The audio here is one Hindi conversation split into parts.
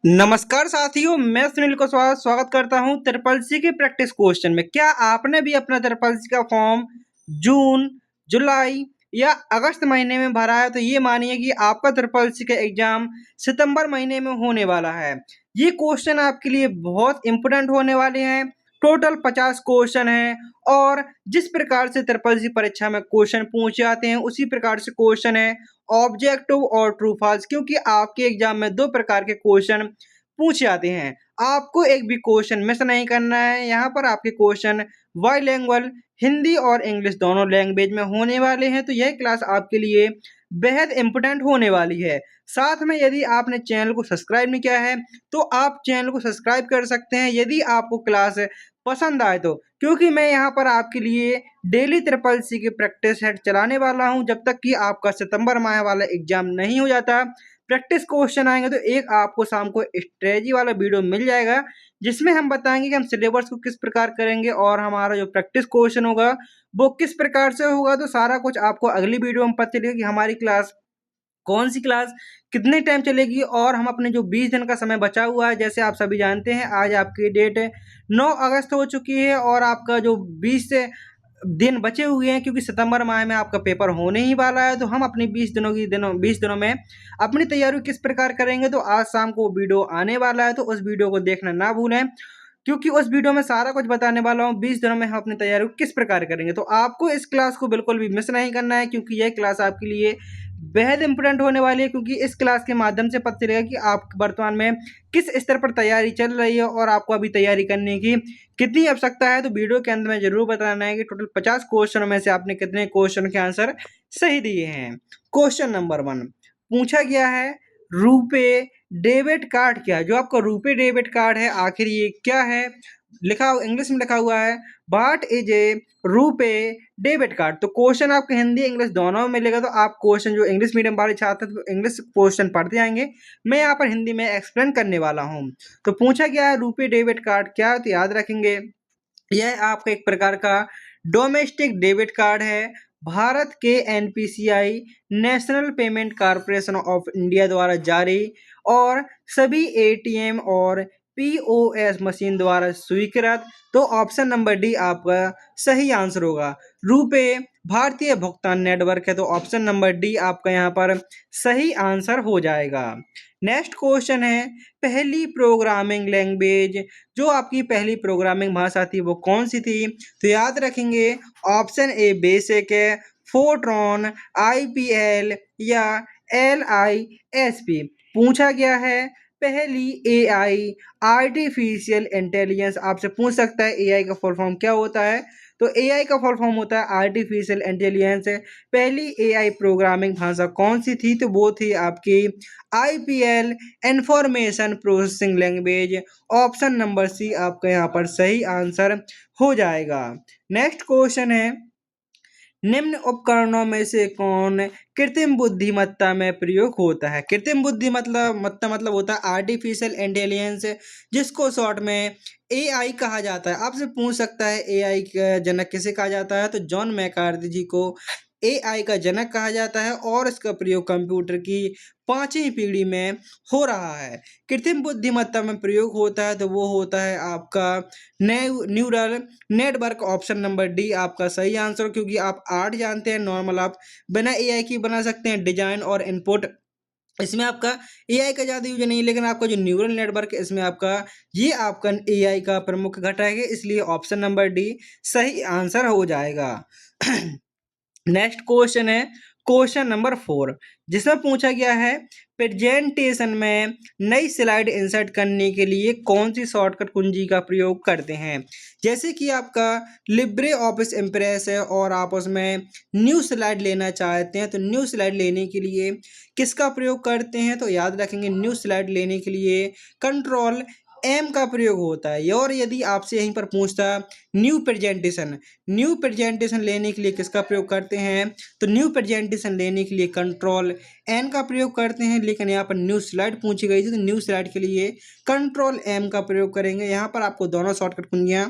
नमस्कार साथियों, मैं सुनील को स्वागत करता हूं ट्रिपल सी के प्रैक्टिस क्वेश्चन में। क्या आपने भी अपना ट्रिपल सी का फॉर्म जून, जुलाई या अगस्त महीने में भरा है? तो ये मानिए कि आपका ट्रिपल सी का एग्जाम सितंबर महीने में होने वाला है। ये क्वेश्चन आपके लिए बहुत इंपोर्टेंट होने वाले हैं। टोटल 50 क्वेश्चन हैं और जिस प्रकार से ट्रिपल सी परीक्षा में क्वेश्चन पूछे जाते हैं उसी प्रकार से क्वेश्चन है ऑब्जेक्टिव और ट्रू फॉल्स, क्योंकि आपके एग्जाम में दो प्रकार के क्वेश्चन पूछे जाते हैं। आपको एक भी क्वेश्चन मिस नहीं करना है। यहाँ पर आपके क्वेश्चन बाइलिंगुअल हिंदी और इंग्लिश दोनों लैंग्वेज में होने वाले हैं। तो यह क्लास आपके लिए बेहद इंपोर्टेंट होने वाली है। साथ में यदि आपने चैनल को सब्सक्राइब नहीं किया है तो आप चैनल को सब्सक्राइब कर सकते हैं यदि आपको क्लास पसंद आए तो, क्योंकि मैं यहाँ पर आपके लिए डेली ट्रिपल सी की प्रैक्टिस सेट चलाने वाला हूँ। जब तक कि आपका सितंबर माह वाला एग्जाम नहीं हो जाता, प्रैक्टिस क्वेश्चन आएंगे तो एक आपको शाम को स्ट्रेटजी वाला वीडियो मिल जाएगा जिसमें हम बताएंगे कि हम सिलेबस को किस प्रकार करेंगे और हमारा जो प्रैक्टिस क्वेश्चन होगा वो किस प्रकार से होगा। तो सारा कुछ आपको अगली वीडियो में पता चलेगा कि हमारी क्लास कौन सी क्लास कितने टाइम चलेगी और हम अपने जो 20 दिन का समय बचा हुआ है, जैसे आप सभी जानते हैं आज आपकी डेट 9 अगस्त हो चुकी है और आपका जो 20 दिन बचे हुए हैं, क्योंकि सितंबर माह में आपका पेपर होने ही वाला है। तो हम अपनी 20 दिनों में अपनी तैयारी किस प्रकार करेंगे, तो आज शाम को वीडियो आने वाला है तो उस वीडियो को देखना ना भूलें, क्योंकि उस वीडियो में सारा कुछ बताने वाला हूँ 20 दिनों में हम अपनी तैयारी को किस प्रकार करेंगे। तो आपको इस क्लास को बिल्कुल भी मिस नहीं करना है, क्योंकि यह क्लास आपके लिए बेहद इंपॉर्टेंट होने वाली है। क्योंकि इस क्लास के माध्यम से पता चलेगा कि आप वर्तमान में किस स्तर पर तैयारी चल रही है और आपको अभी तैयारी करने की कितनी आवश्यकता है। तो वीडियो के अंत में जरूर बताना है कि टोटल 50 क्वेश्चनों में से आपने कितने क्वेश्चन के आंसर सही दिए हैं। क्वेश्चन नंबर 1 पूछा गया है, रुपे डेबिट कार्ड क्या है? जो आपका रुपे डेबिट कार्ड है आखिर ये क्या है? लिखा इंग्लिश में लिखा हुआ है what is a RuPay debit card. तो क्वेश्चन आपको हिंदी इंग्लिश दोनों में मिलेगा। तो आप क्वेश्चन जो इंग्लिश मीडियम वाले छात्र तो इंग्लिश क्वेश्चन पढ़ते जाएंगे, मैं यहाँ पर हिंदी में एक्सप्लेन करने वाला हूँ। तो पूछा गया है रुपे डेबिट कार्ड क्या है, तो याद रखेंगे यह आपका एक प्रकार का डोमेस्टिक डेबिट कार्ड है। भारत के NPCI national payment corporation of India द्वारा जारी और सभी एटीएम और पीओएस मशीन द्वारा स्वीकृत। तो ऑप्शन नंबर डी आपका सही आंसर होगा। रुपे भारतीय भुगतान नेटवर्क है, तो ऑप्शन नंबर डी आपका यहाँ पर सही आंसर हो जाएगा। नेक्स्ट क्वेश्चन है, पहली प्रोग्रामिंग लैंग्वेज जो आपकी पहली प्रोग्रामिंग भाषा थी वो कौन सी थी? तो याद रखेंगे ऑप्शन ए बेसिक है, फोर्ट्रॉन, आईपीएल या एलआईएसपी। पूछा गया है पहली एआई आर्टिफिशियल इंटेलिजेंस। आपसे पूछ सकता है एआई का फुल फॉर्म क्या होता है? तो एआई का फुल फॉर्म होता है आर्टिफिशियल इंटेलिजेंस। पहली एआई प्रोग्रामिंग भाषा कौन सी थी? तो वो थी आपकी IPL information processing language. Option number C आपका यहाँ पर सही आंसर हो जाएगा। नेक्स्ट क्वेश्चन है, निम्न उपकरणों में से कौन कृत्रिम बुद्धिमत्ता में प्रयोग होता है? कृत्रिम बुद्धिमत्ता मतलब होता है आर्टिफिशियल इंटेलिजेंस, जिसको शॉर्ट में एआई कहा जाता है। आपसे पूछ सकता है एआई का जनक किसे कहा जाता है? तो जॉन मैकार्थी जी को एआई का जनक कहा जाता है और इसका प्रयोग कंप्यूटर की 5वीं पीढ़ी में हो रहा है। कृत्रिम बुद्धिमत्ता में प्रयोग होता है तो वो होता है आपका neural network. Option number D आपका सही आंसर, क्योंकि आप आर्ट जानते हैं नॉर्मल आप बिना एआई के बना सकते हैं, डिजाइन और इनपुट इसमें आपका एआई का ज़्यादा यूज नहीं, लेकिन आपका जो न्यूरल नेटवर्क है इसमें आपका ये आपका एआई का प्रमुख घटक है, इसलिए ऑप्शन नंबर डी सही आंसर हो जाएगा। नेक्स्ट क्वेश्चन है क्वेश्चन नंबर 4, जिसमें पूछा गया है प्रेजेंटेशन में नई स्लाइड इंसर्ट करने के लिए कौन सी शॉर्टकट कुंजी का प्रयोग करते हैं? जैसे कि आपका लिब्रे ऑफिस इम्प्रेस है और आप उसमें न्यू स्लाइड लेना चाहते हैं, तो न्यू स्लाइड लेने के लिए किसका प्रयोग करते हैं? तो याद रखेंगे न्यू स्लाइड लेने के लिए कंट्रोल एम का प्रयोग होता है। और यदि आपसे यहीं पर पूछता न्यू प्रेजेंटेशन लेने के लिए किसका प्रयोग करते हैं? तो न्यू प्रेजेंटेशन लेने के लिए कंट्रोल एन का प्रयोग करते हैं, लेकिन यहाँ पर न्यू स्लाइड पूछी गई थी तो न्यू स्लाइड के लिए कंट्रोल एम का प्रयोग करेंगे। यहाँ पर आपको दोनों शॉर्टकट कुंजियाँ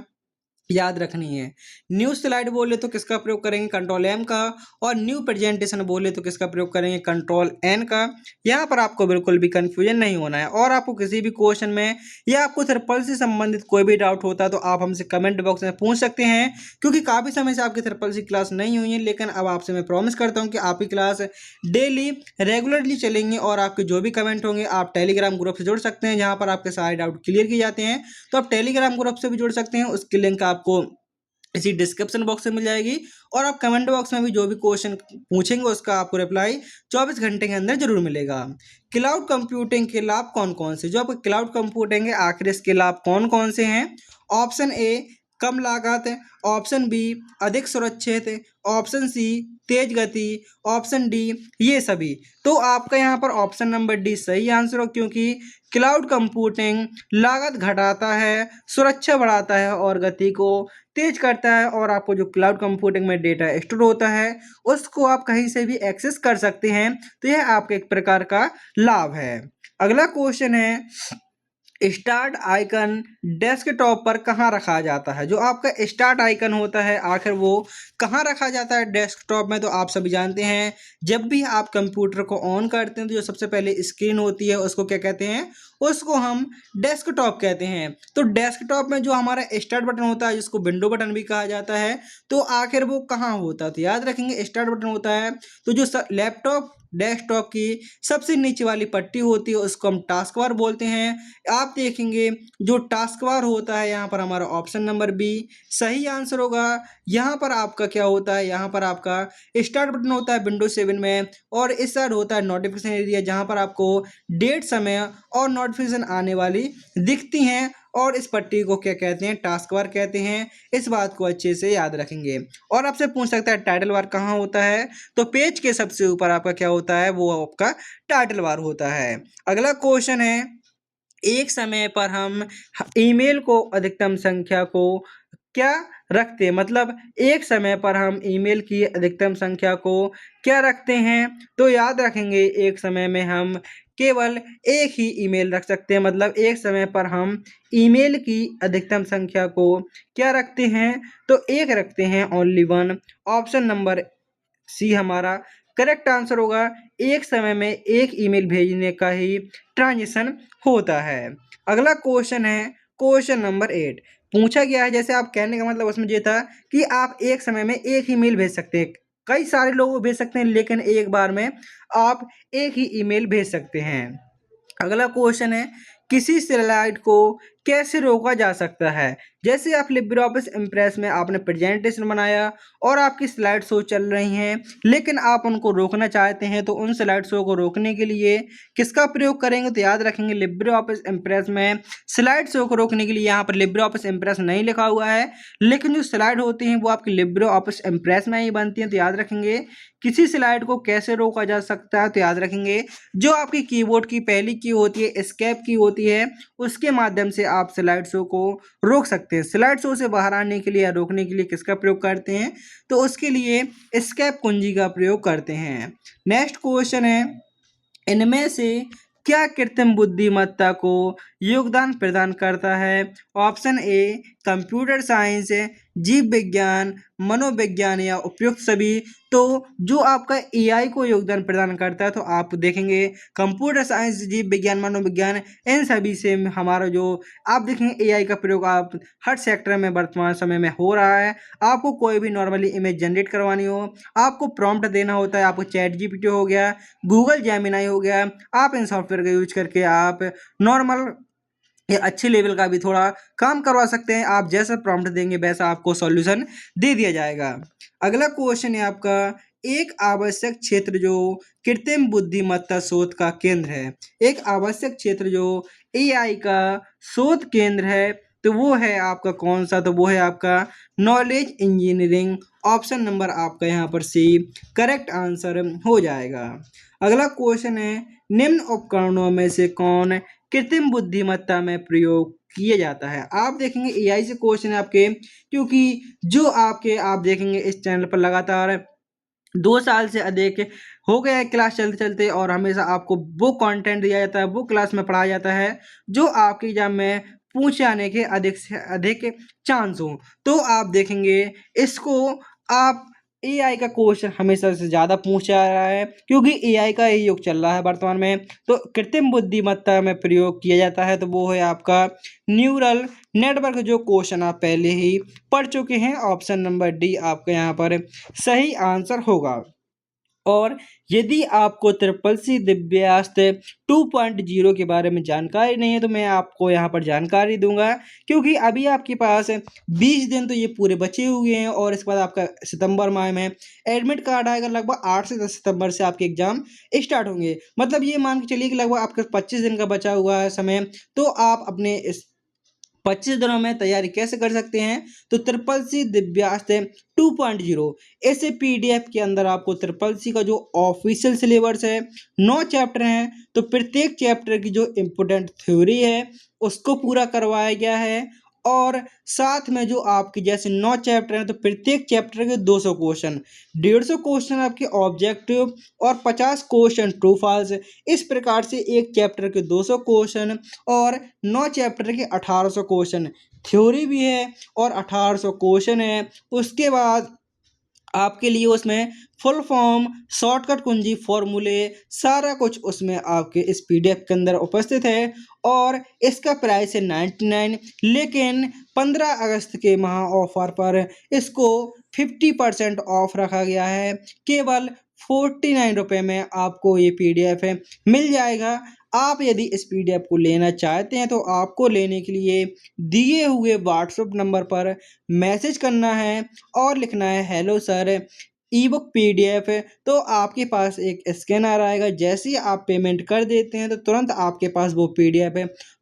याद रखनी है। न्यू स्लाइड बोले तो किसका प्रयोग करेंगे, कंट्रोल एम का। और न्यू प्रेजेंटेशन बोले तो किसका प्रयोग करेंगे, कंट्रोल एन का। यहाँ पर आपको बिल्कुल भी कंफ्यूजन नहीं होना है। और आपको किसी भी क्वेश्चन में या आपको ट्रिपल से संबंधित कोई भी डाउट होता है तो आप हमसे कमेंट बॉक्स में पूछ सकते हैं, क्योंकि काफ़ी समय से आपकी ट्रिपल सी क्लास नहीं हुई है। लेकिन अब आपसे मैं प्रॉमिस करता हूँ कि आपकी क्लास डेली रेगुलरली चलेंगी। और आपके जो भी कमेंट होंगे आप टेलीग्राम ग्रुप से जुड़ सकते हैं, जहाँ पर आपके सारे डाउट क्लियर किए जाते हैं। तो आप टेलीग्राम ग्रुप से भी जुड़ सकते हैं, उसकी लिंक आपको इसी डिस्क्रिप्शन बॉक्स में मिल जाएगी। और आप कमेंट बॉक्स में भी जो भी क्वेश्चन पूछेंगे उसका आपको रिप्लाई 24 घंटे के अंदर जरूर मिलेगा। क्लाउड कंप्यूटिंग के लाभ कौन कौन से, जो आपको क्लाउड कंप्यूटिंग है आखिर इसके लाभ कौन कौन से हैं। ऑप्शन ए कम लागत, ऑप्शन बी अधिक सुरक्षित, ऑप्शन सी तेज गति, ऑप्शन डी ये सभी। तो आपका यहाँ पर ऑप्शन नंबर डी सही आंसर हो, क्योंकि क्लाउड कंप्यूटिंग लागत घटाता है, सुरक्षा बढ़ाता है और गति को तेज करता है। और आपको जो क्लाउड कंप्यूटिंग में डेटा स्टोर होता है उसको आप कहीं से भी एक्सेस कर सकते हैं। तो यह आपके एक प्रकार का लाभ है। अगला क्वेश्चन है, स्टार्ट आइकन डेस्कटॉप पर कहाँ रखा जाता है। जो आपका स्टार्ट आइकन होता है आखिर वो कहाँ रखा जाता है डेस्कटॉप में, तो आप सभी जानते हैं जब भी आप कंप्यूटर को ऑन करते हैं तो जो सबसे पहले स्क्रीन होती है उसको क्या कहते हैं, उसको हम डेस्कटॉप कहते हैं। तो डेस्कटॉप में जो हमारा स्टार्ट बटन होता है जिसको विंडो बटन भी कहा जाता है, तो आखिर वो कहाँ होता है, तो याद रखेंगे स्टार्ट बटन होता है तो जो लैपटॉप डेस्कटॉप की सबसे नीचे वाली पट्टी होती है उसको हम टास्क बार बोलते हैं। आप देखेंगे जो टास्क बार होता है यहाँ पर हमारा ऑप्शन नंबर बी सही आंसर होगा। यहाँ पर आपका क्या होता है, यहाँ पर आपका स्टार्ट बटन होता है विंडोज 7 में। और इस साइड होता है नोटिफिकेशन एरिया, जहाँ पर आपको डेट, समय और नोटिफिकेशन आने वाली दिखती हैं। और इस पट्टी को क्या कहते हैं, टास्क बार कहते हैं। इस बात को अच्छे से याद रखेंगे। और आपसे पूछ सकता है टाइटल बार कहाँ होता है, तो पेज के सबसे ऊपर आपका क्या होता है, वो आपका टाइटल बार होता है। अगला क्वेश्चन है, एक समय पर हम ईमेल को अधिकतम संख्या को क्या रखते हैं, मतलब एक समय पर हम ईमेल की अधिकतम संख्या को क्या रखते हैं। तो याद रखेंगे एक समय में हम केवल एक ही ईमेल रख सकते हैं, मतलब एक समय पर हम ईमेल की अधिकतम संख्या को क्या रखते हैं, तो एक रखते हैं, only one. Option number C हमारा करेक्ट आंसर होगा। एक समय में एक ईमेल भेजने का ही ट्रांजेक्शन होता है। अगला क्वेश्चन है क्वेश्चन नंबर 8। पूछा गया है, जैसे आप कहने का मतलब उसमें ये था कि आप एक समय में एक ईमेल भेज सकते हैं, कई सारे लोग को भेज सकते हैं, लेकिन एक बार में आप एक ही ईमेल भेज सकते हैं। अगला क्वेश्चन है, किसी स्लाइड को कैसे रोका जा सकता है। जैसे आप लिब्रे ऑफिस इम्प्रेस में आपने प्रेजेंटेशन बनाया और आपकी स्लाइड शो चल रही हैं, लेकिन आप उनको रोकना चाहते हैं, तो उन स्लाइड शो को रोकने के लिए किसका प्रयोग करेंगे, तो याद रखेंगे लिब्रे ऑफिस इम्प्रेस में स्लाइड शो को रोकने के लिए यहाँ पर लिब्रे ऑफिस इम्प्रेस नहीं लिखा हुआ है, लेकिन जो स्लाइड होती हैं वो आपकी लिब्रे ऑफिस इम्प्रेस में ही बनती हैं। तो याद रखेंगे किसी स्लाइड को कैसे रोका जा सकता है, तो याद रखेंगे जो आपकी कीबोर्ड की पहली की होती है एस्केप की होती है, उसके माध्यम से आप स्लाइड शो को रोक सकते हैं। स्लाइड शो से बाहर आने के लिए या रोकने के लिए किसका प्रयोग करते हैं, तो उसके लिए एस्केप कुंजी का प्रयोग करते हैं। नेक्स्ट क्वेश्चन है, इनमें से क्या कृत्रिम बुद्धिमत्ता को योगदान प्रदान करता है। ऑप्शन ए कंप्यूटर साइंस, जीव विज्ञान, मनोविज्ञान या उपयुक्त सभी। तो जो आपका एआई को योगदान प्रदान करता है, तो आप देखेंगे कंप्यूटर साइंस, जीव विज्ञान, मनोविज्ञान, इन सभी से हमारा जो आप देखेंगे एआई का प्रयोग आप हर सेक्टर में वर्तमान समय में हो रहा है। आपको कोई भी नॉर्मली इमेज जनरेट करवानी हो, आपको प्रॉम्प्ट देना होता है, आपको चैट जीपीटी हो गया, गूगल जेमिनाई हो गया, आप इन सॉफ्टवेयर का यूज करके आप नॉर्मल या अच्छे लेवल का भी थोड़ा काम करवा सकते हैं। आप जैसा प्रॉम्प्ट देंगे वैसा आपको सॉल्यूशन दे दिया जाएगा। अगला क्वेश्चन है आपका, एक आवश्यक क्षेत्र जो कृत्रिम बुद्धिमत्ता शोध का केंद्र है। एक आवश्यक क्षेत्र जो एआई का शोध केंद्र है, तो वो है आपका कौन सा, तो वो है आपका नॉलेज इंजीनियरिंग। ऑप्शन नंबर आपका यहाँ पर सी करेक्ट आंसर हो जाएगा। अगला क्वेश्चन है, निम्न उपकरणों में से कौन कृत्रिम बुद्धिमत्ता में प्रयोग किया जाता है। आप देखेंगे एआई से क्वेश्चन है आपके, क्योंकि जो आपके आप देखेंगे इस चैनल पर लगातार 2 साल से अधिक हो गया है क्लास चलते चलते, और हमेशा आपको वो कंटेंट दिया जाता है, वो क्लास में पढ़ाया जाता है जो आपके एग्जाम में पूछे आने के अधिक से अधिक चांस हो। तो आप देखेंगे इसको आप एआई का क्वेश्चन हमेशा से ज़्यादा पूछा आ रहा है, क्योंकि एआई का ही युग चल रहा है वर्तमान में। तो कृत्रिम बुद्धिमत्ता में प्रयोग किया जाता है, तो वो है आपका न्यूरल नेटवर्क, जो क्वेश्चन आप पहले ही पढ़ चुके हैं। ऑप्शन नंबर डी आपका यहाँ पर सही आंसर होगा। और यदि आपको ट्रिपल सी दिव्यास्त्र 2.0 के बारे में जानकारी नहीं है, तो मैं आपको यहाँ पर जानकारी दूंगा, क्योंकि अभी आपके पास 20 दिन तो ये पूरे बचे हुए हैं, और इसके बाद आपका सितंबर माह में एडमिट कार्ड आएगा। लगभग 8 से 10 सितंबर से आपके एग्जाम स्टार्ट होंगे। मतलब ये मान के चलिए कि लगभग आपके 25 दिन का बचा हुआ है समय। तो आप अपने इस 25 दिनों में तैयारी कैसे कर सकते हैं, तो ट्रिपल सी दिव्यास्त्र 2.0 ऐसे पीडीएफ के अंदर आपको ट्रिपल सी का जो ऑफिशियल सिलेबस है 9 चैप्टर हैं, तो प्रत्येक चैप्टर की जो इम्पोर्टेंट थ्योरी है उसको पूरा करवाया गया है। और साथ में जो आपके जैसे 9 चैप्टर हैं, तो प्रत्येक चैप्टर के 200 क्वेश्चन, 150 क्वेश्चन आपके ऑब्जेक्टिव और 50 क्वेश्चन ट्रू फॉल्स। इस प्रकार से एक चैप्टर के 200 क्वेश्चन और 9 चैप्टर के 1800 क्वेश्चन थ्योरी भी है और 1800 क्वेश्चन है। उसके बाद आपके लिए उसमें फुल फॉर्म, शॉर्टकट कुंजी, फॉर्मूले, सारा कुछ उसमें आपके इस पीडीएफ के अंदर उपस्थित है। और इसका प्राइस है 99, लेकिन 15 अगस्त के महा ऑफर पर इसको 50% ऑफ रखा गया है। केवल 49 रुपये में आपको ये पीडीएफ मिल जाएगा। आप यदि इस पीडीएफ को लेना चाहते हैं, तो आपको लेने के लिए दिए हुए व्हाट्सएप नंबर पर मैसेज करना है और लिखना है हेलो सर, ई बुक पीडीएफ है। तो आपके पास एक स्कैनर आएगा, जैसे ही आप पेमेंट कर देते हैं तो तुरंत आपके पास वो पीडीएफ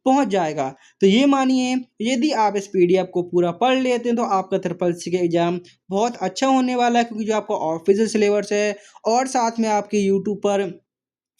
पहुंच जाएगा। तो ये मानिए, यदि आप इस पीडीएफ को पूरा पढ़ लेते हैं तो आपका ट्रिपल सी का एग्जाम बहुत अच्छा होने वाला है, क्योंकि जो आपका ऑफिशियल सिलेबस है और साथ में आपके यूट्यूब पर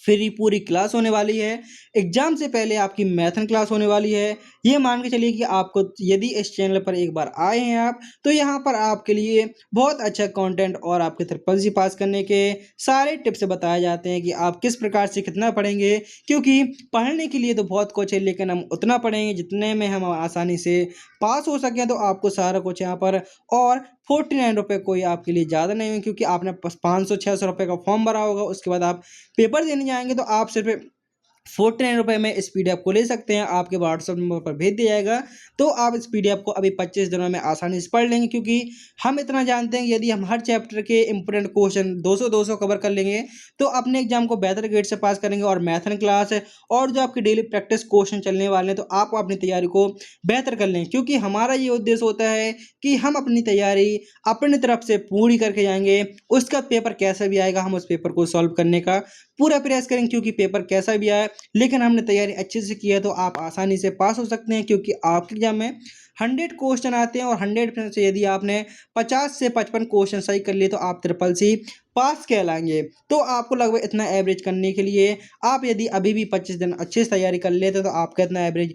फ्री पूरी क्लास होने वाली है। एग्जाम से पहले आपकी मैथन क्लास होने वाली है। ये मान के चलिए कि आपको यदि इस चैनल पर एक बार आए हैं आप, तो यहाँ पर आपके लिए बहुत अच्छा कंटेंट और आपके ट्रिपल सी पास करने के सारे टिप्स बताए जाते हैं कि आप किस प्रकार से कितना पढ़ेंगे। क्योंकि पढ़ने के लिए तो बहुत कुछ है, लेकिन हम उतना पढ़ेंगे जितने में हम आसानी से पास हो सकें। तो आपको सारा कुछ यहाँ पर, और 49 रुपये कोई आपके लिए ज़्यादा नहीं है, क्योंकि आपने 500-600 रुपये का फॉर्म भरा होगा। उसके बाद आप पेपर देने जाएंगे, तो आप सिर्फ 49 रुपये में इस पीडीएफ को ले सकते हैं। आपके व्हाट्सएप नंबर पर भेज दिया जाएगा। तो आप इस पीडीएफ को अभी 25 दिनों में आसानी से पढ़ लेंगे, क्योंकि हम इतना जानते हैं कि यदि हम हर चैप्टर के इंपोर्टेंट क्वेश्चन 200-200 कवर कर लेंगे, तो अपने एग्जाम को बेहतर ग्रेड से पास करेंगे। और मैथन क्लास है और जो आपके डेली प्रैक्टिस क्वेश्चन चलने वाले हैं, तो आप अपनी तैयारी को बेहतर कर लेंगे। क्योंकि हमारा ये उद्देश्य होता है कि हम अपनी तैयारी अपनी तरफ से पूरी करके जाएंगे। उसका पेपर कैसा भी आएगा, हम उस पेपर को सॉल्व करने का पूरा प्रयास करेंगे। क्योंकि पेपर कैसा भी आए, लेकिन हमने तैयारी अच्छे से की है, तो आप आसानी से पास हो सकते हैं। क्योंकि आपके एग्जाम में 100 क्वेश्चन आते हैं, और 100 में से यदि आपने 50 से 55 क्वेश्चन सही कर लिए, तो आप ट्रिपल सी पास कहलाएंगे। तो आपको लगभग इतना एवरेज करने के लिए, आप यदि अभी भी 25 दिन अच्छे से तैयारी कर लेते हैं, तो आपका इतना एवरेज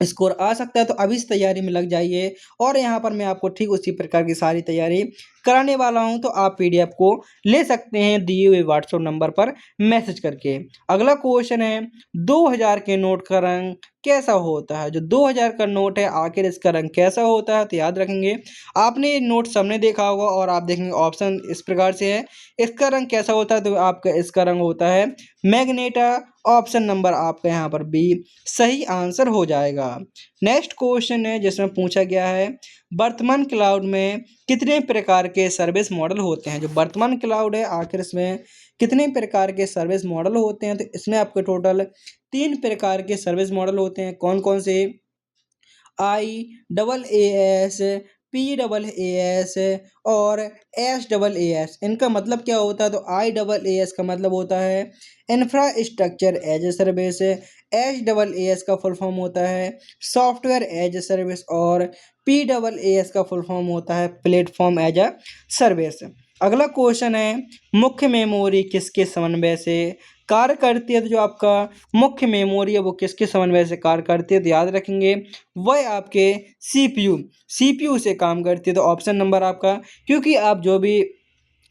स्कोर आ सकता है। तो अभी इस तैयारी में लग जाइए। और यहाँ पर मैं आपको ठीक उसी प्रकार की सारी तैयारी कराने वाला हूँ। तो आप पीडीएफ को ले सकते हैं दिए हुए व्हाट्सएप नंबर पर मैसेज करके। अगला क्वेश्चन है, 2000 के नोट का रंग कैसा होता है। जो 2000 का नोट है, आखिर इसका रंग कैसा होता है, तो याद रखेंगे आपने नोट सबने देखा होगा। और आप देखेंगे ऑप्शन इस प्रकार से है, इसका रंग कैसा होता है, तो आपका इसका रंग होता है मैग्नेटा। ऑप्शन नंबर आपका यहाँ पर बी सही आंसर हो जाएगा। नेक्स्ट क्वेश्चन है, जिसमें पूछा गया है, वर्तमान क्लाउड में कितने प्रकार के सर्विस मॉडल होते हैं। जो वर्तमान क्लाउड है, आखिर इसमें कितने प्रकार के सर्विस मॉडल होते हैं, तो इसमें आपके टोटल 3 प्रकार के सर्विस मॉडल होते हैं। कौन कौन से, IaaS, PaaS और SaaS। इनका मतलब क्या होता है, तो IaaS का मतलब होता है infrastructure as a service, SaaS का फुल फॉर्म होता है सॉफ्टवेयर एज ए सर्विस, और PaaS का फुल फॉर्म होता है प्लेटफॉर्म एज ए सर्विस। अगला क्वेश्चन है, मुख्य मेमोरी किसके समन्वय से कार्य करती है। तो जो आपका मुख्य मेमोरी है, वो किसके समन्वय से कार्य करती है, तो याद रखेंगे वह आपके CPU से काम करती है। तो ऑप्शन नंबर आपका, क्योंकि आप जो भी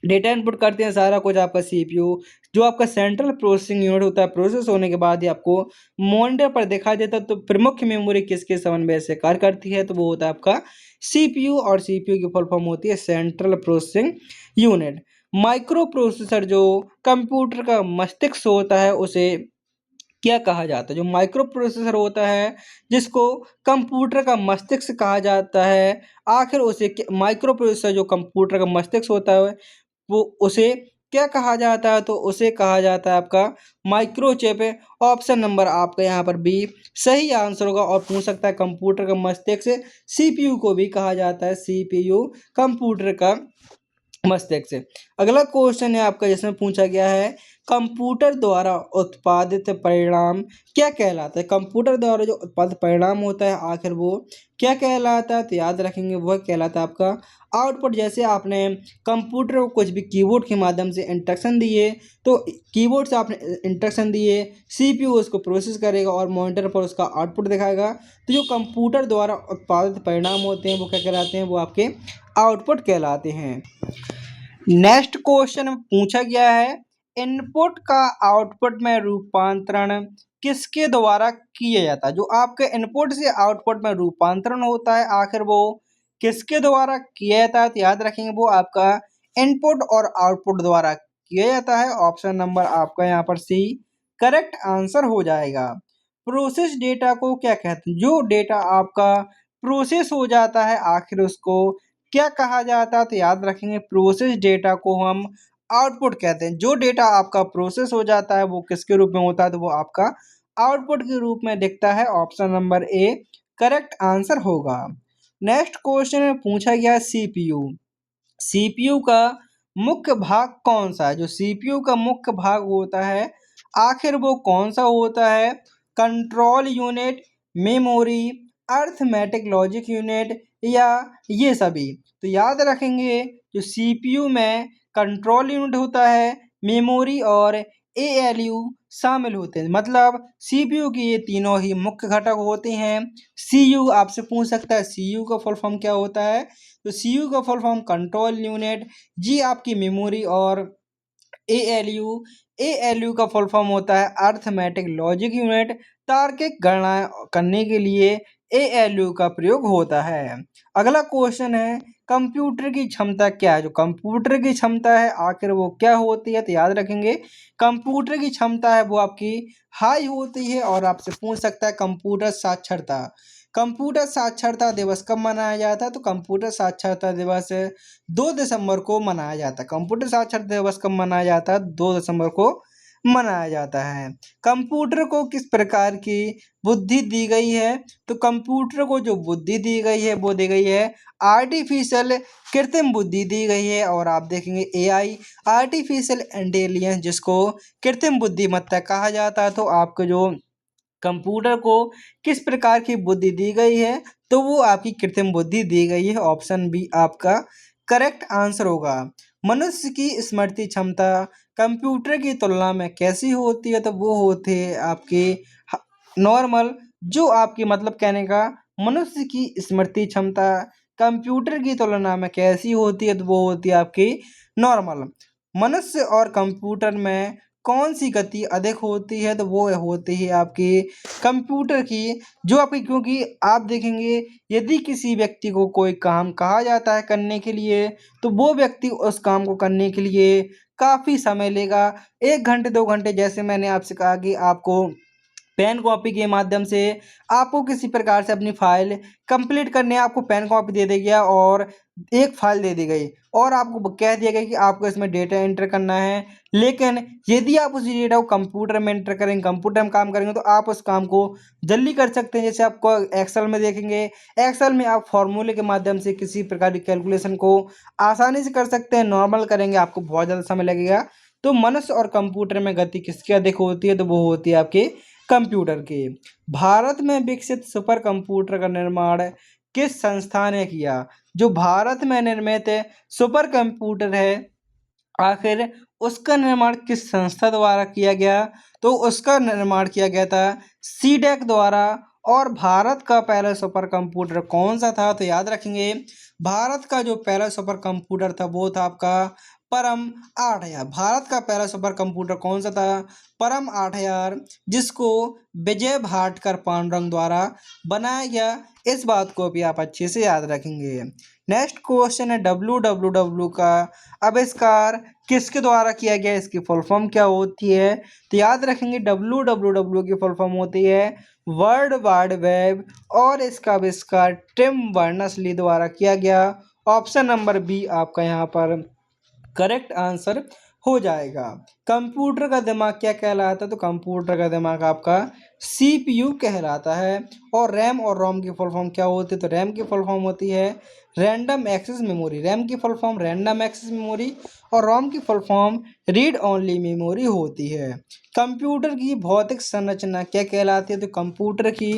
डेटा इनपुट करते हैं, सारा कुछ आपका CPU जो आपका सेंट्रल प्रोसेसिंग यूनिट होता है, प्रोसेस होने के बाद ही आपको मॉनिटर पर दिखाई देता है। तो प्रमुख मेमोरी किसके समन्वय से कार्य करती है, तो वो होता है आपका सीपीयू, और सीपीयू की फुल फॉर्म होती है central processing unit. Micro processor जो कंप्यूटर का मस्तिष्क होता है उसे क्या कहा जाता है, जो माइक्रो प्रोसेसर होता है जिसको कंप्यूटर का मस्तिष्क कहा जाता है, आखिर उसे माइक्रो प्रोसेसर जो कंप्यूटर का मस्तिष्क होता है वो उसे क्या कहा जाता है, तो उसे कहा जाता है आपका माइक्रोचिप है। ऑप्शन नंबर आपका यहाँ पर बी सही आंसर होगा। और पूछ सकता है कंप्यूटर का मस्तिष्क सीपीयू को भी कहा जाता है, सीपीयू कंप्यूटर का मस्तिष्क से। अगला क्वेश्चन है आपका जिसमें पूछा गया है कंप्यूटर द्वारा उत्पादित परिणाम क्या कहलाता है। कंप्यूटर द्वारा जो उत्पादित परिणाम होता है आखिर वो क्या कहलाता है, तो याद रखेंगे वह कहलाता है आपका आउटपुट। जैसे आपने कंप्यूटर को कुछ भी कीबोर्ड के माध्यम से इंस्ट्रक्शन दिए, तो कीबोर्ड से आपने इंस्ट्रक्शन दिए, सीपीयू उसको प्रोसेस करेगा और मॉनिटर पर उसका आउटपुट दिखाएगा। तो जो कंप्यूटर द्वारा उत्पादित परिणाम होते हैं वो क्या कहलाते हैं, वो आपके आउटपुट कहलाते हैं। नेक्स्ट क्वेश्चन में पूछा गया है इनपुट का आउटपुट में रूपांतरण किसके द्वारा किया जाता है। जो आपके इनपुट से आउटपुट में रूपांतरण होता है आखिर वो किसके द्वारा किया जाता है, तो याद रखेंगे वो आपका इनपुट और आउटपुट द्वारा किया जाता है। ऑप्शन नंबर आपका यहाँ पर सी करेक्ट आंसर हो जाएगा। प्रोसेस डेटा को क्या कहते हैं, जो डेटा आपका प्रोसेस हो जाता है आखिर उसको क्या कहा जाता है, तो याद रखेंगे प्रोसेस डेटा को हम आउटपुट कहते हैं। जो डेटा आपका प्रोसेस हो जाता है वो किसके रूप में होता है, तो वो आपका आउटपुट के रूप में दिखता है। Option number A correct answer होगा। नेक्स्ट क्वेश्चन में पूछा गया सीपीयू। सीपीयू का मुख्य भाग कौन सा है। जो सीपीयू का मुख्य भाग होता है आखिर वो कौन सा होता है, control unit, memory, arithmetic logic unit या ये सभी। तो याद रखेंगे जो सीपीयू में कंट्रोल यूनिट होता है, मेमोरी और एएलयू शामिल होते हैं। मतलब सीपीयू की ये तीनों ही मुख्य घटक होते हैं। सीयू आपसे पूछ सकता है सीयू का फुल फॉर्म क्या होता है, तो सीयू का फुल फॉर्म कंट्रोल यूनिट, जी आपकी मेमोरी, और एएलयू एएलयू का फुल फॉर्म होता है अर्थमेटिक लॉजिक यूनिट। तार्किक गणना करने के लिए एएलयू का प्रयोग होता है। अगला क्वेश्चन है कंप्यूटर की क्षमता क्या है। जो कंप्यूटर की क्षमता है आखिर वो क्या होती है, तो याद रखेंगे कंप्यूटर की क्षमता है वो आपकी हाई होती है। और आपसे पूछ सकता है कंप्यूटर साक्षरता, कंप्यूटर साक्षरता दिवस कब मनाया जाता है, तो कंप्यूटर साक्षरता दिवस 2 दिसंबर को मनाया जाता है। कंप्यूटर साक्षरता दिवस कब मनाया जाता है, 2 दिसंबर को मनाया जाता है। कंप्यूटर को किस प्रकार की बुद्धि दी गई है, तो कंप्यूटर को जो बुद्धि दी गई है वो दी गई है आर्टिफिशियल कृत्रिम बुद्धि दी गई है। और आप देखेंगे एआई आर्टिफिशियल इंटेलिजेंस जिसको कृत्रिम बुद्धिमत्ता कहा जाता है। तो आपको जो कंप्यूटर को किस प्रकार की बुद्धि दी गई है, तो वो आपकी कृत्रिम बुद्धि दी गई है। ऑप्शन बी आपका करेक्ट आंसर होगा। मनुष्य की स्मृति क्षमता कंप्यूटर की तुलना में कैसी होती है, तो वो होती है आपकी नॉर्मल। जो आपकी मतलब कहने का मनुष्य की स्मृति क्षमता कंप्यूटर की तुलना में कैसी होती है, तो वो होती है आपकी नॉर्मल। मनुष्य और कंप्यूटर में कौन सी गति अधिक होती है, तो वो होती है आपकी कंप्यूटर की। जो आपकी क्योंकि आप देखेंगे यदि किसी व्यक्ति को कोई काम कहा जाता है करने के लिए, तो वो व्यक्ति उस काम को करने के लिए काफ़ी समय लेगा, 1 घंटे 2 घंटे। जैसे मैंने आपसे कहा कि आपको पेन कॉपी के माध्यम से आपको किसी प्रकार से अपनी फाइल कंप्लीट करनी है, आपको पेन कॉपी दे दी गया और एक फाइल दे दी गई और आपको कह दिया गया कि आपको इसमें डेटा एंटर करना है। लेकिन यदि आप उसी डेटा को कंप्यूटर में एंटर करेंगे, कंप्यूटर में काम करेंगे, तो आप उस काम को जल्दी कर सकते हैं। जैसे आपको एक्सेल में देखेंगे, एक्सेल में आप फॉर्मूले के माध्यम से किसी प्रकार की कैलकुलेशन को आसानी से कर सकते हैं। नॉर्मल करेंगे आपको बहुत ज़्यादा समय लगेगा। तो मनुष्य और कंप्यूटर में गति किसकी अधिक होती है, तो वो होती है आपके कंप्यूटर के। भारत में विकसित सुपर कंप्यूटर का निर्माण किस संस्था ने किया। जो भारत में निर्मित सुपर कंप्यूटर है आखिर उसका निर्माण किस संस्था द्वारा किया गया, तो उसका निर्माण किया गया था सीडेक द्वारा। और भारत का पहला सुपर कंप्यूटर कौन सा था, तो याद रखेंगे भारत का जो पहला सुपर कंप्यूटर था वो था आपका परम 8000। भारत का पहला सुपर कंप्यूटर कौन सा था? परम 8000, जिसको विजय भाटकर पांडुरंग द्वारा बनाया गया। इस बात को भी आप अच्छे से याद रखेंगे। नेक्स्ट क्वेश्चन है WWW का आविष्कार किसके द्वारा किया गया? इसकी फुल फॉर्म क्या होती है? तो याद रखेंगे WWW की फुल फॉर्म होती है वर्ल्ड वाइड वेब, और इसका आविष्कार टिम बर्नर्स ली द्वारा किया गया। ऑप्शन नंबर बी आपका यहाँ पर करेक्ट आंसर हो जाएगा। कंप्यूटर का दिमाग क्या कहलाता है? तो कंप्यूटर का दिमाग आपका CPU कहलाता है। और रैम और रोम की फुल फॉर्म क्या होती है? तो रैम की फुल फॉर्म होती है रैंडम एक्सेस मेमोरी। रैम की full form random access memory, और रोम की full form read only memory होती है। कंप्यूटर की भौतिक संरचना क्या कहलाती है? तो कंप्यूटर की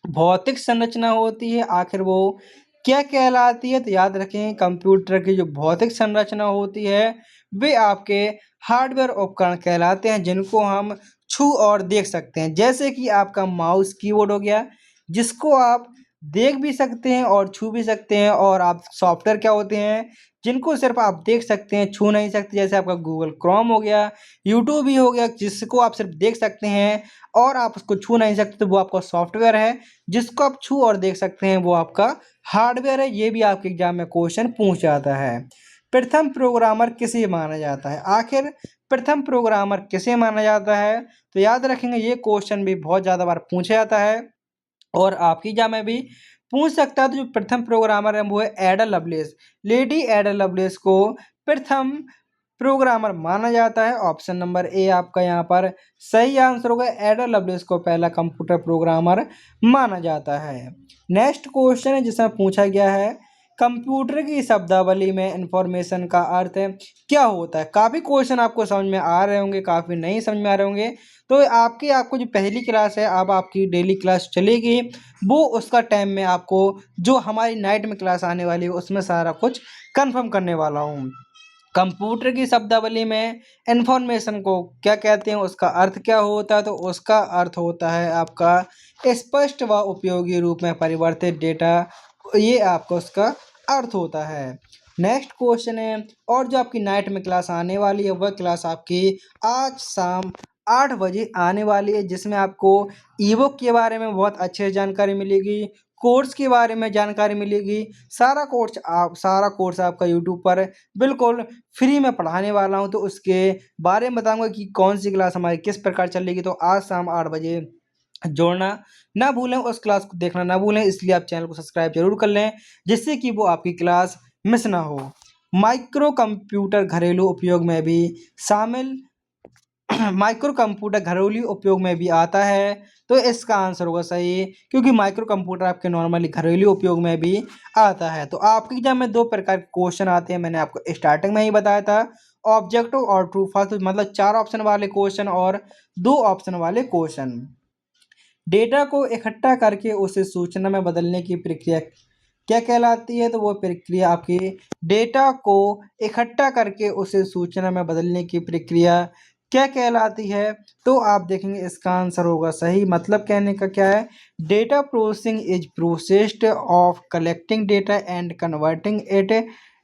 भौतिक संरचना होती है, आखिर वो क्या कहलाती है? तो याद रखें कंप्यूटर की जो भौतिक संरचना होती है वे आपके हार्डवेयर उपकरण कहलाते हैं, जिनको हम छू और देख सकते हैं। जैसे कि आपका माउस कीबोर्ड हो गया, जिसको आप देख भी सकते हैं और छू भी सकते हैं। और आप सॉफ्टवेयर क्या होते हैं जिनको सिर्फ आप देख सकते हैं, छू नहीं सकते। जैसे आपका गूगल क्रोम हो गया, यूट्यूब भी हो गया, जिसको आप सिर्फ देख सकते हैं और आप उसको छू नहीं सकते, तो वो आपका सॉफ्टवेयर है। जिसको आप छू और देख सकते हैं वो आपका हार्डवेयर है। ये भी आपके एग्जाम में क्वेश्चन पूछ जाता है। प्रथम प्रोग्रामर किसे माना जाता है? आखिर प्रथम प्रोग्रामर किसे माना जाता है? तो याद रखेंगे ये क्वेश्चन भी बहुत ज़्यादा बार पूछा जाता है और आपकी एग्जाम में भी पूछ सकता है। तो जो प्रथम प्रोग्रामर है वो है एडा लवलेस। लेडी एडा लवलेस को प्रथम प्रोग्रामर माना जाता है। ऑप्शन नंबर ए आपका यहाँ पर सही आंसर होगा। एडा लवलेस को पहला कंप्यूटर प्रोग्रामर माना जाता है। नेक्स्ट क्वेश्चन है जिसमें पूछा गया है कंप्यूटर की शब्दावली में इंफॉर्मेशन का अर्थ क्या होता है? काफ़ी क्वेश्चन आपको समझ में आ रहे होंगे, काफ़ी नहीं समझ में आ रहे होंगे। तो आपको जो पहली क्लास है, अब आपकी डेली क्लास चलेगी, वो उसका टाइम में आपको जो हमारी नाइट में क्लास आने वाली है उसमें सारा कुछ कंफर्म करने वाला हूँ। कंप्यूटर की शब्दावली में इंफॉर्मेशन को क्या कहते हैं, उसका अर्थ क्या होता है? तो उसका अर्थ होता है आपका स्पष्ट व उपयोगी रूप में परिवर्तित डेटा। ये आपका उसका अर्थ होता है। नेक्स्ट क्वेश्चन है, और जो आपकी नाइट में क्लास आने वाली है वह क्लास आपकी आज शाम 8 बजे आने वाली है, जिसमें आपको ईबुक के बारे में बहुत अच्छे से जानकारी मिलेगी, कोर्स के बारे में जानकारी मिलेगी। सारा कोर्स आपका यूट्यूब पर बिल्कुल फ्री में पढ़ाने वाला हूँ। तो उसके बारे में बताऊंगा कि कौन सी क्लास हमारी किस प्रकार चलेगी। तो आज शाम 8 बजे जोड़ना ना भूलें, उस क्लास को देखना ना भूलें। इसलिए आप चैनल को सब्सक्राइब जरूर कर लें, जिससे कि वो आपकी क्लास मिस ना हो। माइक्रो कंप्यूटर घरेलू उपयोग में भी शामिल माइक्रो कंप्यूटर घरेलू उपयोग में भी आता है। तो इसका आंसर होगा सही, क्योंकि माइक्रो कंप्यूटर आपके नॉर्मली घरेलू उपयोग में भी आता है। तो आपके एग्जाम में दो प्रकार के क्वेश्चन आते हैं, मैंने आपको स्टार्टिंग में ही बताया था। ऑब्जेक्टिव और ट्रू फॉल्स, मतलब 4 ऑप्शन वाले क्वेश्चन और 2 ऑप्शन वाले क्वेश्चन। डेटा को इकट्ठा करके उसे सूचना में बदलने की प्रक्रिया क्या कहलाती है? तो वो प्रक्रिया आपकी डेटा को इकट्ठा करके उसे सूचना में बदलने की प्रक्रिया क्या कहलाती है? तो आप देखेंगे इसका आंसर होगा सही। मतलब कहने का क्या है, data processing is processed of collecting data and converting it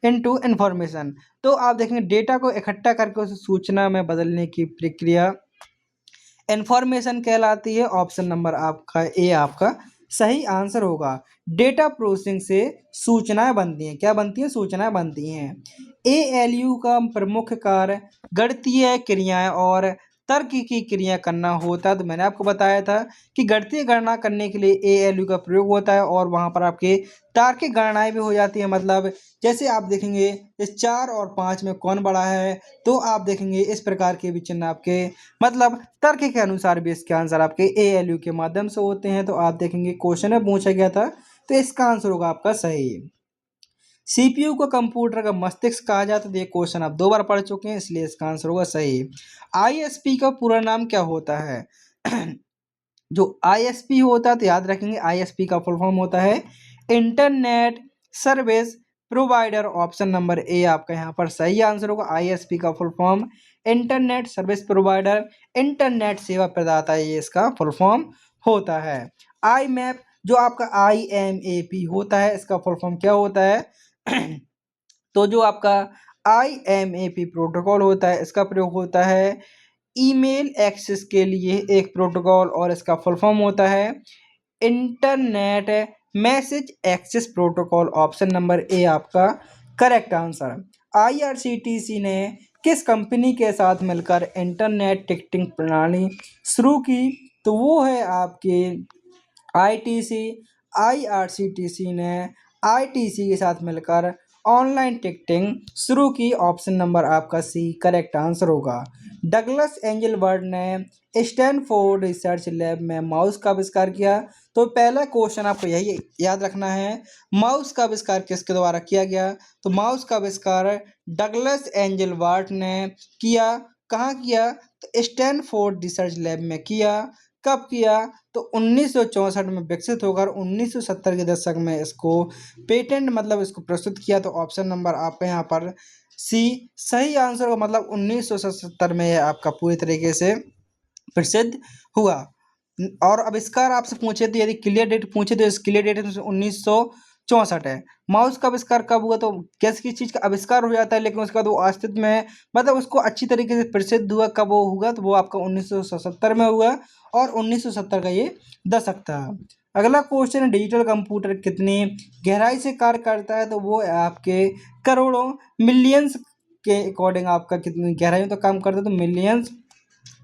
into information. तो आप देखेंगे डेटा को इकट्ठा करके उसे सूचना में बदलने की प्रक्रिया इंफॉर्मेशन कहलाती है। ऑप्शन नंबर आपका ए आपका सही आंसर होगा। डेटा प्रोसेसिंग से सूचनाएं बनती हैं। क्या बनती हैं? सूचनाएं बनती हैं। ALU का प्रमुख कार्य गणितीय क्रियाएं और तर्क की क्रिया करना होता है। तो मैंने आपको बताया था कि गणितीय गणना करने के लिए ALU का प्रयोग होता है, और वहाँ पर आपके तार्किक गणनाएं भी हो जाती हैं। मतलब जैसे आप देखेंगे इस 4 और 5 में कौन बड़ा है, तो आप देखेंगे इस प्रकार के भी चिन्ह आपके मतलब तर्क के अनुसार भी इसके आंसर आपके ALU के माध्यम से होते हैं। तो आप देखेंगे क्वेश्चन में पूछा गया था, तो इसका आंसर होगा आपका सही। CPU को कंप्यूटर का मस्तिष्क कहा जाता है। तो ये क्वेश्चन आप 2 बार पढ़ चुके हैं, इसलिए इसका आंसर होगा सही। ISP का पूरा नाम क्या होता है? जो ISP होता है, तो याद रखेंगे ISP का फुल फॉर्म होता है internet service provider. Option number A आपका यहाँ पर सही आंसर होगा। ISP का full form internet service provider, internet सेवा प्रदाता, ये इसका फुल फॉर्म होता है। IMAP जो आपका IMAP होता है, इसका फुल फॉर्म क्या होता है? तो जो आपका IMAP प्रोटोकॉल होता है, इसका प्रयोग होता है ईमेल एक्सेस के लिए एक प्रोटोकॉल, और इसका फुल फॉर्म होता है internet message access protocol. Option number A आपका करेक्ट आंसर। IRCTC ने किस कंपनी के साथ मिलकर इंटरनेट टिकटिंग प्रणाली शुरू की? तो वो है आपकी ITC। IRCTC ने ITC के साथ मिलकर ऑनलाइन टिकटिंग शुरू की। ऑप्शन नंबर आपका सी करेक्ट आंसर होगा। डगलस एंजलबर्ट ने स्टैनफोर्ड रिसर्च लैब में माउस का आविष्कार किया। तो पहला क्वेश्चन आपको यही याद रखना है, माउस का आविष्कार किसके द्वारा किया गया? तो माउस का आविष्कार डगलस एंजलबर्ट ने किया। कहाँ किया? तो स्टैनफोर्ड रिसर्च लैब में किया। कब किया? तो 1964 में विकसित होकर 1970 के दशक में इसको पेटेंट मतलब इसको प्रस्तुत किया। तो ऑप्शन नंबर आपका यहाँ पर सी सही आंसर होगा, मतलब 1970 में यह आपका पूरी तरीके से प्रसिद्ध हुआ। और आविष्कार आपसे पूछे तो यदि क्लियर डेट पूछे तो इस क्लियर डेट 1964 है। माउस का आविष्कार कब हुआ? तो किसी चीज़ का आविष्कार हो जाता है लेकिन उसके बाद वो अस्तित्व में मतलब उसको अच्छी तरीके से प्रसिद्ध हुआ कब वो हुआ? तो वो आपका 1970 में हुआ, और 1970 का ये दशक था। अगला क्वेश्चन है, डिजिटल कंप्यूटर कितनी गहराई से कार्य करता है? तो वो है आपके करोड़ों मिलियंस के अकॉर्डिंग आपका कितनी गहराई में तो काम करता है, तो मिलियंस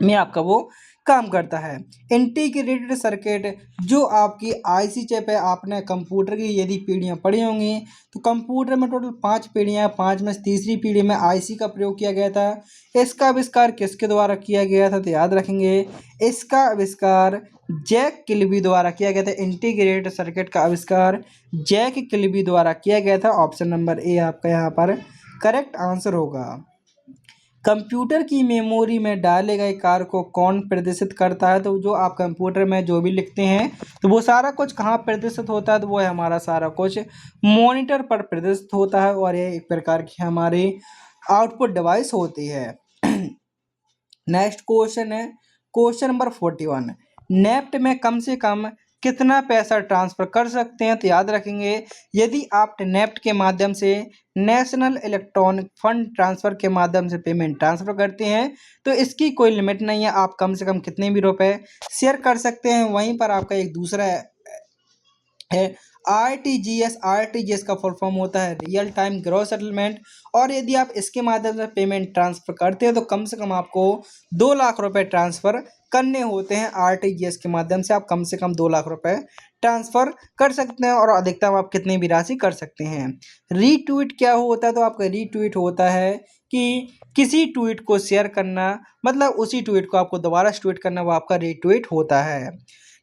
में आपका वो काम करता है। इंटीग्रेटेड सर्किट जो आपकी IC चिप है, आपने कंप्यूटर की यदि पीढ़ियाँ पढ़ी होंगी तो कंप्यूटर में टोटल 5 पीढ़ियाँ, 5 में से तीसरी पीढ़ी में IC का प्रयोग किया गया था। इसका आविष्कार किसके द्वारा किया गया था? तो याद रखेंगे इसका आविष्कार जैक किल्बी द्वारा किया गया था। इंटीग्रेटेड सर्किट का आविष्कार जैक किल्बी द्वारा किया गया था। ऑप्शन नंबर ए आपका यहाँ पर करेक्ट आंसर होगा। कंप्यूटर की मेमोरी में डाले गए कार्य को कौन प्रदर्शित करता है? तो जो आप कंप्यूटर में जो भी लिखते हैं तो वो सारा कुछ कहाँ प्रदर्शित होता है? तो वो है हमारा सारा कुछ मॉनिटर पर प्रदर्शित होता है, और ये एक प्रकार की हमारी आउटपुट डिवाइस होती है। नेक्स्ट क्वेश्चन है क्वेश्चन नंबर 41। नेफ्ट में कम से कम कितना पैसा ट्रांसफ़र कर सकते हैं? तो याद रखेंगे यदि आप नेफ्ट के माध्यम से नेशनल इलेक्ट्रॉनिक फंड ट्रांसफ़र के माध्यम से पेमेंट ट्रांसफ़र करते हैं तो इसकी कोई लिमिट नहीं है, आप कम से कम कितने भी रुपए शेयर कर सकते हैं। वहीं पर आपका एक दूसरा है RTGS का फुल फॉर्म होता है रियल टाइम ग्रॉस सेटलमेंट, और यदि आप इसके माध्यम से पेमेंट ट्रांसफ़र करते हैं तो कम से कम आपको 2 लाख रुपए ट्रांसफ़र करने होते हैं। RTGS के माध्यम से आप कम से कम 2 लाख रुपए ट्रांसफ़र कर सकते हैं, और अधिकतम आप कितनी भी राशि कर सकते हैं। रीट्वीट क्या होता है? तो आपका रीट्वीट होता है कि किसी ट्वीट को शेयर करना, मतलब उसी ट्वीट को आपको दोबारा ट्वीट करना, वो आपका रीट्वीट होता है।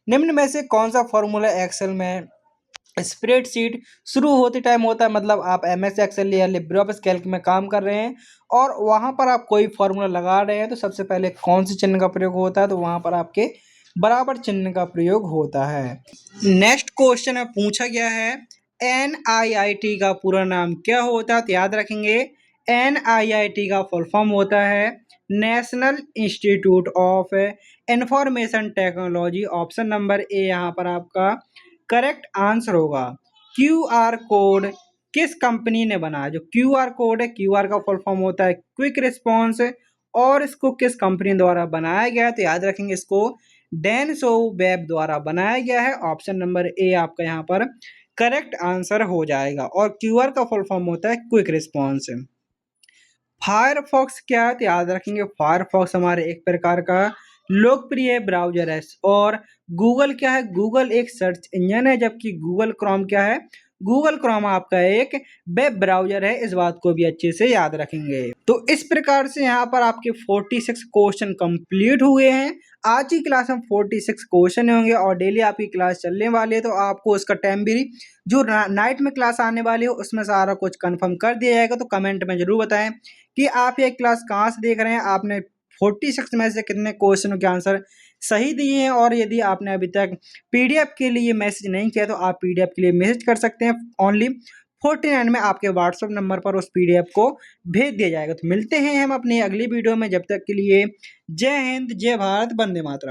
निम्न में से कौन सा फॉर्मूला एक्सेल में स्प्रेडशीट शुरू होते टाइम होता है? मतलब आप MS एक्सेल या लिब्रे ऑफिस कैल्क में काम कर रहे हैं और वहाँ पर आप कोई फार्मूला लगा रहे हैं तो सबसे पहले कौन से चिन्ह का प्रयोग होता है? तो वहाँ पर आपके बराबर चिन्ह का प्रयोग होता है। नेक्स्ट क्वेश्चन में पूछा गया है NIIT का पूरा नाम क्या होता है? तो याद रखेंगे NIIT का फुल फॉर्म होता है national institute of information technology. Option number ए यहाँ पर आपका करेक्ट आंसर होगा। QR कोड किस कंपनी ने बनाया? जो QR कोड है, QR का फुल फॉर्म होता है क्विक रिस्पॉन्स, और इसको किस कंपनी द्वारा बनाया गया है? तो याद रखेंगे इसको डेनसो वेब द्वारा बनाया गया है। ऑप्शन नंबर ए आपका यहाँ पर करेक्ट आंसर हो जाएगा, और QR का फुल फॉर्म होता है क्विक रिस्पॉन्स। फायरफॉक्स क्या है? तो याद रखेंगे फायरफॉक्स हमारे एक प्रकार का लोकप्रिय ब्राउजर है, और गूगल क्या है? गूगल एक सर्च इंजन है, जबकि गूगल क्रोम क्या है? गूगल क्रोम आपका एक वेब ब्राउजर है। इस बात को भी अच्छे से याद रखेंगे। तो इस प्रकार से यहाँ पर आपके 46 क्वेश्चन कंप्लीट हुए हैं। आज की क्लास में 46 क्वेश्चन होंगे और डेली आपकी क्लास चलने वाली है, तो आपको उसका टाइम भी जो नाइट में क्लास आने वाली हो उसमें सारा कुछ कंफर्म कर दिया जाएगा। तो कमेंट में जरूर बताएं कि आप ये क्लास कहाँ से देख रहे हैं, आपने 46 में से कितने क्वेश्चनों के आंसर सही दिए हैं, और यदि आपने अभी तक PDF के लिए मैसेज नहीं किया तो आप PDF के लिए मैसेज कर सकते हैं। ओनली 49 में आपके व्हाट्सएप नंबर पर उस PDF को भेज दिया जाएगा। तो मिलते हैं हम अपनी अगली वीडियो में, जब तक के लिए जय हिंद, जय भारत, वंदे मातरम।